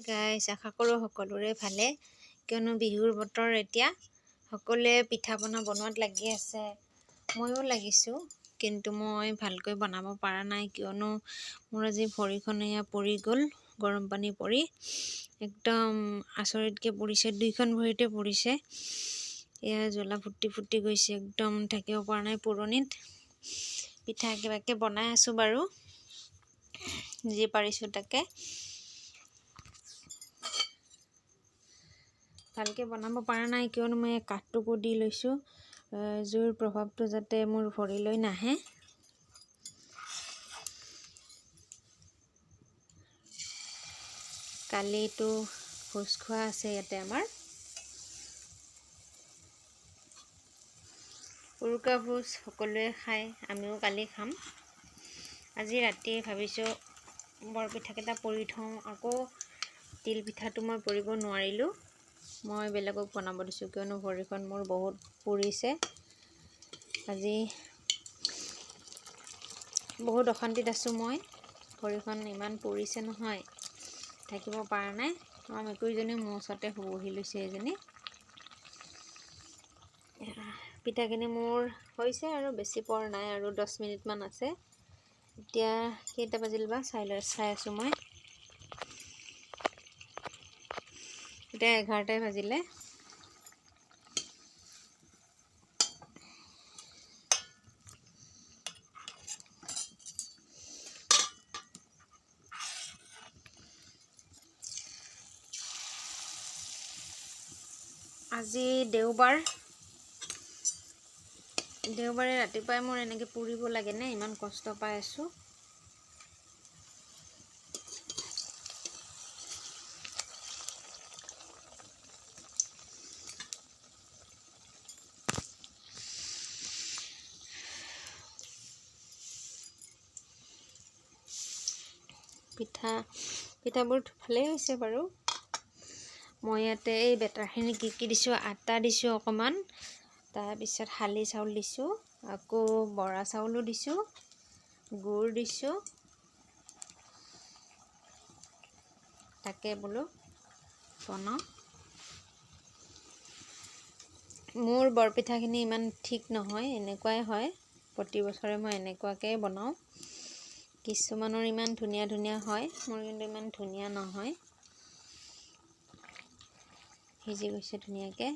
গাইছ, আশা কৰোঁ সকলোৰে ভালে, কিয়নো বিহুৰ বতৰ এতিয়া সকলোৱে পিঠা পনা বনোৱাত লাগি আছে। ময়ো লাগিছোঁ, কিন্তু মই ভালকৈ বনাব পৰা নাই, কিয়নো মোৰ আজি ভৰিখন এয়া পৰি গ'ল। গৰম পানী পৰি একদম আচৰিতকৈ পৰিছে, দুইখন ভৰিতে পৰিছে। এয়া জ্বলা ফুটি ফুটি গৈছে, একদম থাকিব পৰা নাই পুৰণিত। পিঠা কিবাকৈ বনাই আছোঁ বাৰু, যি পাৰিছোঁ তাকে। ভালকৈ বনাব পৰা নাই, কিয়নো মই কাঠটোকো দি লৈছোঁ, জুইৰ প্ৰভাৱটো যাতে মোৰ ভৰিলৈ নাহে। কালিতো ভোজ খোৱা আছে ইয়াতে আমাৰ, উৰুকা ভোজ সকলোৱে খায়, আমিও কালি খাম। আজি ৰাতি ভাবিছোঁ বৰপিঠাকেইটা পুৰি থওঁ। আকৌ তিল পিঠাটো মই পুৰিব নোৱাৰিলোঁ, মই বেলেগক বনাব দিছোঁ, কিয়নো ভৰিখন মোৰ বহুত পুৰিছে। আজি বহুত অশান্তিত আছোঁ মই, ভৰিখন ইমান পুৰিছে নহয়, থাকিব পৰা নাই। আমাৰ মেকুৰীজনীও মোৰ ওচৰতে বহি লৈছে এজনী। পিঠাখিনি মোৰ হৈছে আৰু বেছি পৰ নাই, আৰু 10 মিনিটমান আছে। এতিয়া কেইটা বাজিল বা চাই আছোঁ মই। এতিয়া 11টাই বাজিলে। আজি দেওবাৰে ৰাতিপুৱাই মোৰ এনেকৈ পুৰিব লাগেনে, ইমান কষ্ট পাই আছোঁ। পিঠাবোৰ ভালেই হৈছে বাৰু। মই ইয়াতে এই বেটাৰখিনি কি দিছোঁ, আটা দিছোঁ অকণমান, তাৰপিছত শালি চাউল দিছোঁ, আকৌ বৰা চাউলো দিছোঁ, গুড় দিছোঁ। তাকে বোলো বনাওঁ। মোৰ বৰপিঠাখিনি ইমান ঠিক নহয়, এনেকুৱাই হয়। প্ৰতি বছৰে মই এনেকুৱাকৈ বনাওঁ। কিছুমানৰ ইমান ধুনীয়া ধুনীয়া হয়, মোৰ কিন্তু ইমান ধুনীয়া নহয়। সিজি গৈছে ধুনীয়াকৈ।